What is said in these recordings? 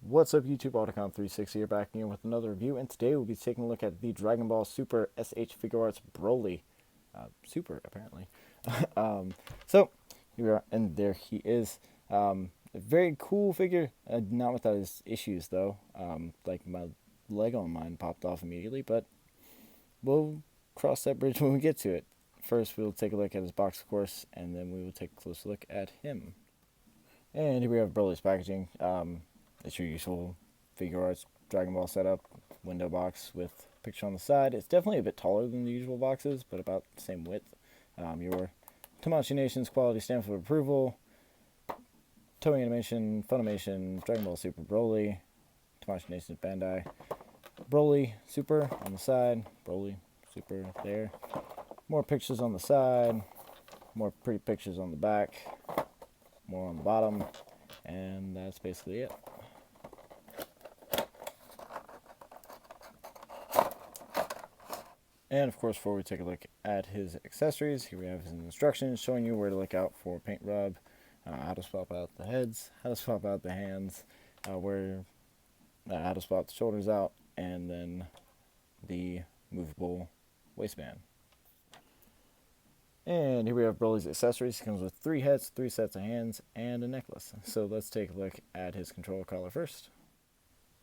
What's up YouTube, AUTOCON360 here back again with another review, and today we'll be taking a look at the Dragon Ball Super S.H.Figuarts Broly. Super, apparently. So, here we are, and there he is. A very cool figure, not without his issues though. Like my leg on mine popped off immediately, but we'll cross that bridge when we get to it. First, we'll take a look at his box, of course, and then we will take a closer look at him. And here we have Broly's packaging. It's your usual Figuarts Dragon Ball setup, window box with picture on the side. It's definitely a bit taller than the usual boxes, but about the same width. Your Tamashii Nation's quality stamp of approval, Toei Animation, Funimation, Dragon Ball Super Broly, Tamashii Nation's Bandai, Broly Super on the side, Broly Super there. More pictures on the side, more pretty pictures on the back, more on the bottom, and that's basically it. And of course, before we take a look at his accessories, here we have his instructions showing you where to look out for paint rub, how to swap out the heads, how to swap out the hands, how to swap the shoulders out, and then the movable waistband. And here we have Broly's accessories. He comes with 3 heads, 3 sets of hands, and a necklace. So let's take a look at his control collar first.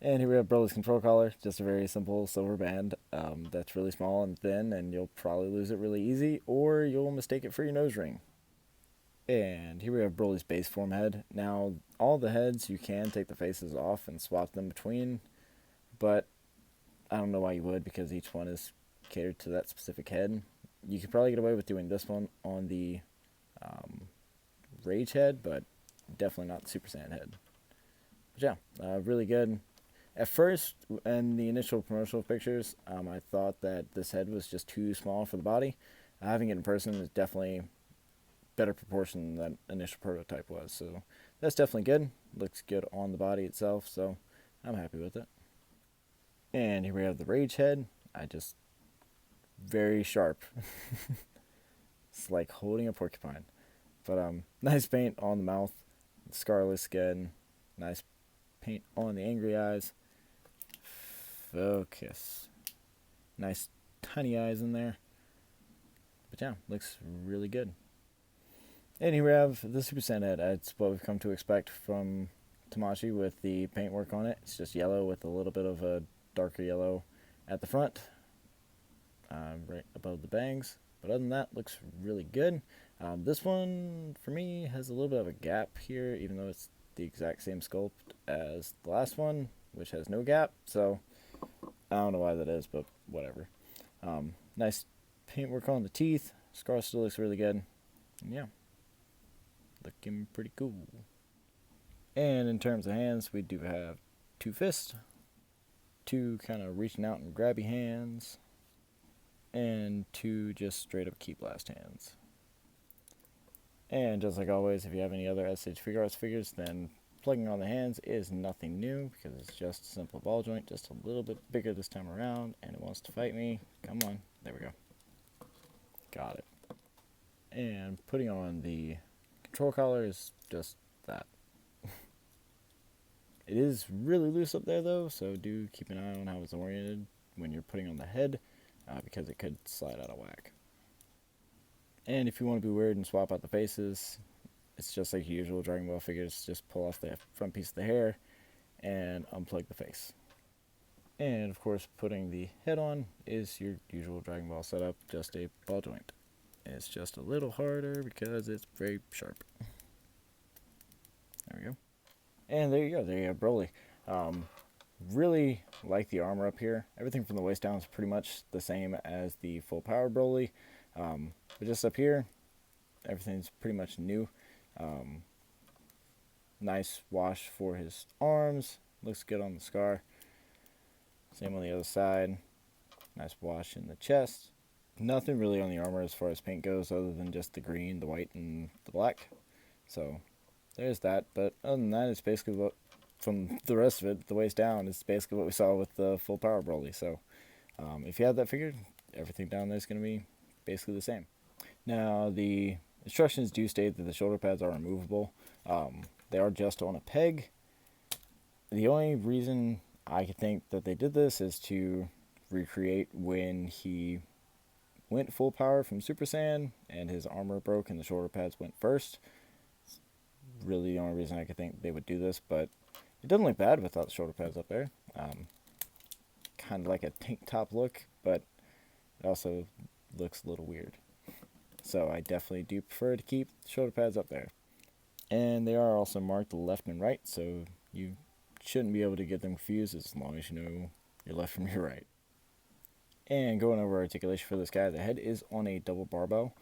And here we have Broly's control collar, just a very simple silver band that's really small and thin, and you'll probably lose it really easy, or you'll mistake it for your nose ring. And here we have Broly's base form head. Now, all the heads, you can take the faces off and swap them between, but I don't know why you would, because each one is catered to that specific head. You could probably get away with doing this one on the Rage head, but definitely not the Super Saiyan head. But yeah, really good. At first, in the initial promotional pictures, I thought that this head was just too small for the body. Having it in person is definitely better proportion than that initial prototype was. So that's definitely good. Looks good on the body itself, so I'm happy with it. And here we have the Rage head. Very sharp. It's like holding a porcupine. But nice paint on the mouth, scarlet skin, nice paint on the angry eyes. Focus. Nice tiny eyes in there. But yeah, looks really good. And here we have the Super Saiyan head. That's what we've come to expect from Tamashii with the paintwork on it. It's just yellow with a little bit of a darker yellow at the front, right above the bangs. But other than that, looks really good. This one, for me, has a little bit of a gap here, even though it's the exact same sculpt as the last one, which has no gap. So I don't know why that is, but whatever. Nice paintwork on the teeth. Scar still looks really good. And yeah, looking pretty cool. And in terms of hands, we do have 2 fists, 2 kind of reaching out and grabby hands, and 2 just straight up key blast hands. And just like always, if you have any other S.H.Figuarts figures, then plugging on the hands is nothing new, because it's just a simple ball joint, just a little bit bigger this time around, and it wants to fight me. Come on, there we go. Got it. And putting on the control collar is just that. It is really loose up there though, so do keep an eye on how it's oriented when you're putting on the head, because it could slide out of whack. And if you want to be weird and swap out the faces, it's just like usual Dragon Ball figures. Just pull off the front piece of the hair and unplug the face. And of course, putting the head on is your usual Dragon Ball setup, just a ball joint. It's just a little harder because it's very sharp. There we go. And there you go. There you have Broly. Really like the armor up here. Everything from the waist down is pretty much the same as the full power Broly. But just up here, everything's pretty much new. Nice wash for his arms. Looks good on the scar. Same on the other side. Nice wash in the chest. Nothing really on the armor as far as paint goes other than just the green, the white, and the black. So there's that. But other than that, it's basically what, from the rest of it, the waist down, is basically what we saw with the full power Broly. So if you have that figured, everything down there is going to be basically the same. Now, the instructions do state that the shoulder pads are removable. They are just on a peg. The only reason I could think that they did this is to recreate when he went full power from Super Saiyan and his armor broke and the shoulder pads went first. Really the only reason I could think they would do this, but it doesn't look bad without the shoulder pads up there. Kind of like a tank top look, but it also looks a little weird. So I definitely do prefer to keep the shoulder pads up there. And they are also marked left and right, so you shouldn't be able to get them confused as long as you know your left from your right. And going over articulation for this guy, the head is on a double barbell.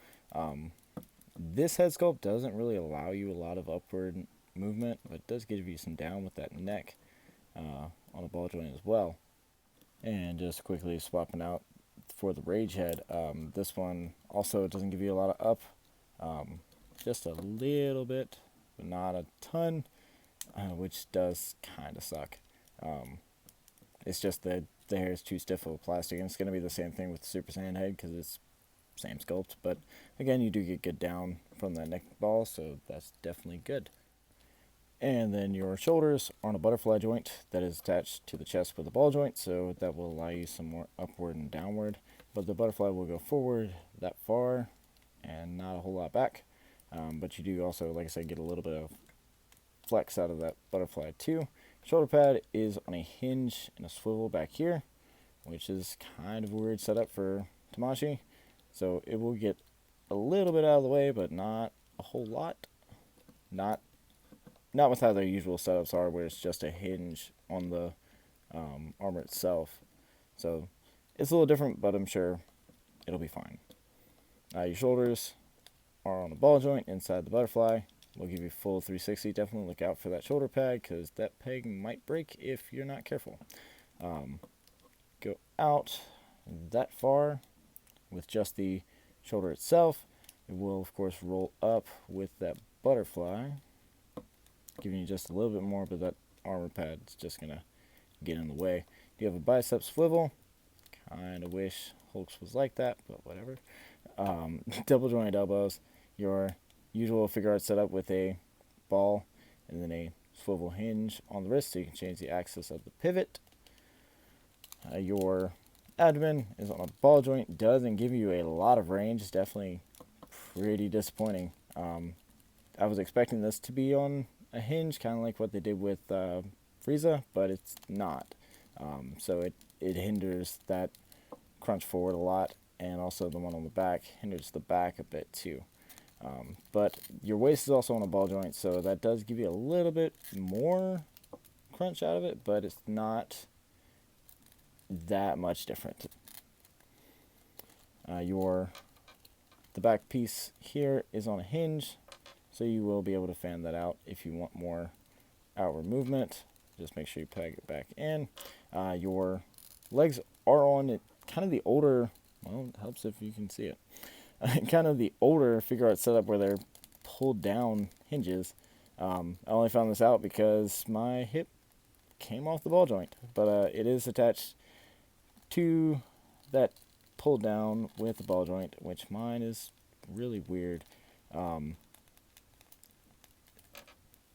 This head sculpt doesn't really allow you a lot of upward movement, but it does give you some down with that neck on a ball joint as well. And just quickly swapping out for the Rage head, this one also doesn't give you a lot of up, just a little bit, but not a ton, which does kind of suck. It's just that the hair is too stiff of a plastic, and it's going to be the same thing with the Super Saiyan head because it's same sculpt, but again, you do get good down from that neck ball, so that's definitely good. And then your shoulders are on a butterfly joint that is attached to the chest with a ball joint, so that will allow you some more upward and downward, but the butterfly will go forward that far and not a whole lot back, but you do also, like I said, get a little bit of flex out of that butterfly too. Shoulder pad is on a hinge and a swivel back here, which is kind of a weird setup for Tamashii. So it will get a little bit out of the way, but not a whole lot. Not with how their usual setups are, where it's just a hinge on the armor itself. So it's a little different, but I'm sure it'll be fine. Your shoulders are on a ball joint inside the butterfly. We'll give you full 360. Definitely look out for that shoulder pad because that peg might break if you're not careful. Go out that far with just the shoulder itself. It will, of course, roll up with that butterfly, giving you just a little bit more, but that armor pad is just going to get in the way. You have a bicep swivel. Kind of wish Hulk's was like that, but whatever. Double jointed elbows. Your usual Figuarts setup with a ball and then a swivel hinge on the wrist so you can change the axis of the pivot. Your abdomen is on a ball joint. Doesn't give you a lot of range. It's definitely pretty disappointing. I was expecting this to be on a hinge, kind of like what they did with Frieza, but it's not. So it hinders that crunch forward a lot, and also the one on the back hinders the back a bit too. But your waist is also on a ball joint, so that does give you a little bit more crunch out of it, but it's not that much different. The back piece here is on a hinge, so you will be able to fan that out if you want more outward movement. Just make sure you peg it back in. Your legs are on it, kind of the older, well, it helps if you can see it, kind of the older Figuarts setup where they're pulled down hinges. I only found this out because my hip came off the ball joint, but it is attached to that pull down with the ball joint, which mine is really weird.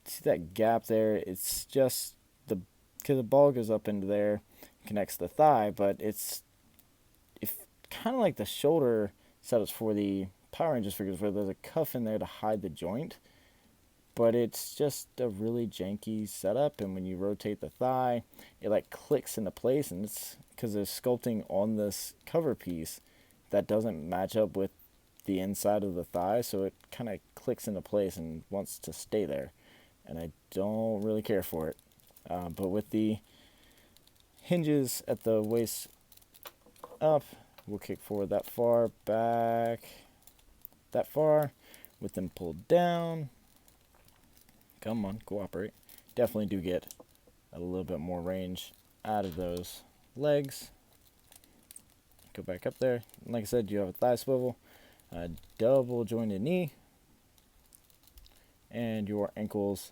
See that gap there? It's just because the ball goes up into there, connects the thigh, but it's kind of like the shoulder setups for the Power Rangers figures, where there's a cuff in there to hide the joint, but it's just a really janky setup. And when you rotate the thigh, it like clicks into place, and it's because there's sculpting on this cover piece that doesn't match up with the inside of the thigh, so it kind of clicks into place and wants to stay there, and I don't really care for it. But with the hinges at the waist up, we'll kick forward that far, back that far, with them pulled down. Come on, cooperate. Definitely do get a little bit more range out of those legs. Go back up there. Like I said, you have a thigh swivel, a double jointed knee, and your ankles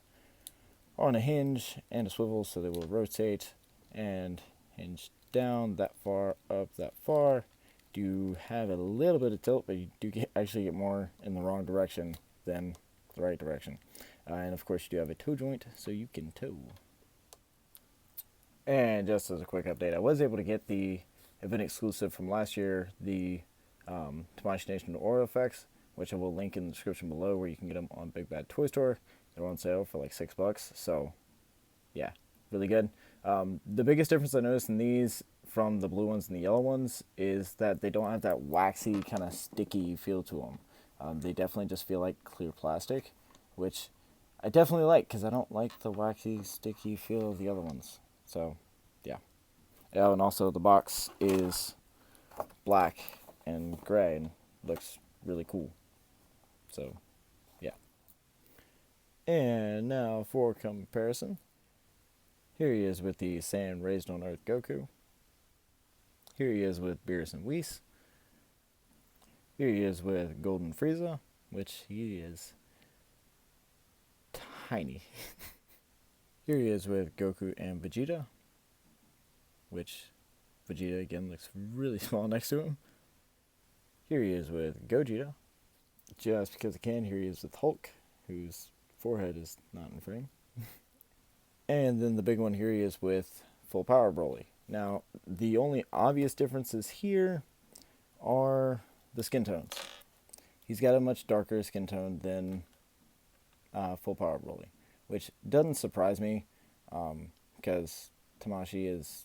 are on a hinge and a swivel, so they will rotate and hinge down that far, up that far. Do have a little bit of tilt, but you do actually get more in the wrong direction than the right direction. And of course, you do have a toe joint, so you can toe. And just as a quick update, I was able to get the event exclusive from last year, the Tamashii Nation Aura effects, which I will link in the description below, where you can get them on BigBadToyStore. They're on sale for like $6. So, yeah, really good. The biggest difference I noticed in these from the blue ones and the yellow ones is that they don't have that waxy kind of sticky feel to them. They definitely just feel like clear plastic, which I definitely like because I don't like the waxy, sticky feel of the other ones. So, yeah. Oh, and also the box is black and gray and looks really cool. So, yeah. And now for comparison, here he is with the Sand Raised on Earth Goku. Here he is with Beerus and Whis. Here he is with Golden Frieza, which he is tiny. Here he is with Goku and Vegeta, which Vegeta again looks really small next to him. Here he is with Gogeta, just because I can. Here he is with Hulk, whose forehead is not in frame. And then the big one, here he is with Full Power Broly. Now, the only obvious differences here are the skin tones. He's got a much darker skin tone than Full Power Broly, which doesn't surprise me, because Tamashii is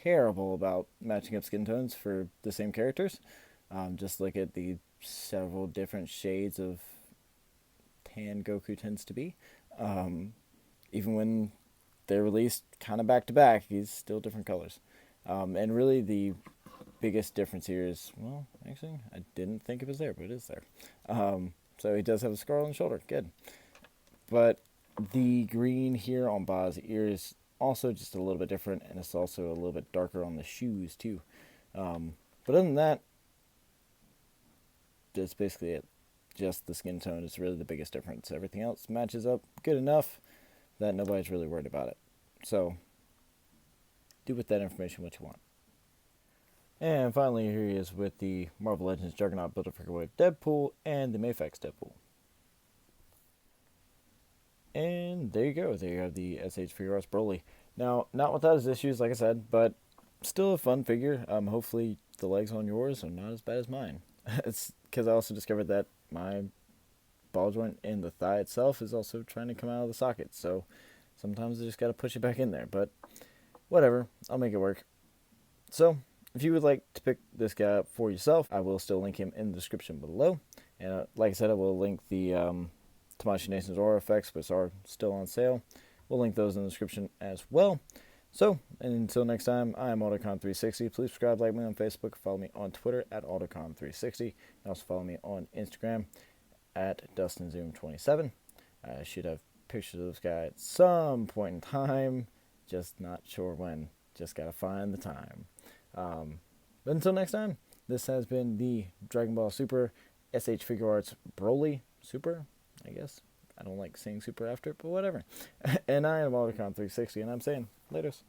terrible about matching up skin tones for the same characters. Just look at the several different shades of tan Goku tends to be. Even when they're released kind of back to back, he's still different colors. And really the biggest difference here is, well, actually, I didn't think it was there, but it is there. So he does have a scar on the shoulder. Good. But the green here on Ba's ear is also just a little bit different, and it's also a little bit darker on the shoes, too. But other than that, that's basically it. Just the skin tone is really the biggest difference. Everything else matches up good enough that nobody's really worried about it. So, do with that information what you want. And finally, here he is with the Marvel Legends Juggernaut Build-A-Figure Wave Deadpool and the Mafex Deadpool. And there you go. There you have the S.H.Figuarts Broly. Now, not without his issues, like I said, but still a fun figure. Hopefully the legs on yours are not as bad as mine. It's because I also discovered that my ball joint in the thigh itself is also trying to come out of the socket. So sometimes I just got to push it back in there. But whatever, I'll make it work. So if you would like to pick this guy up for yourself, I will still link him in the description below. And like I said, I will link the Tamashii Nation's Aura effects, which are still on sale. We'll link those in the description as well. So, and until next time, I am AUTOCON360. Please subscribe, like me on Facebook, follow me on Twitter at AUTOCON360, and also follow me on Instagram at DustinZoom27. I should have pictures of this guy at some point in time, just not sure when. Just gotta find the time. But until next time, this has been the Dragon Ball Super S.H.Figuarts Broly Super, I guess. I don't like saying super after it, but whatever. And I am AUTOCON360, and I'm saying laters.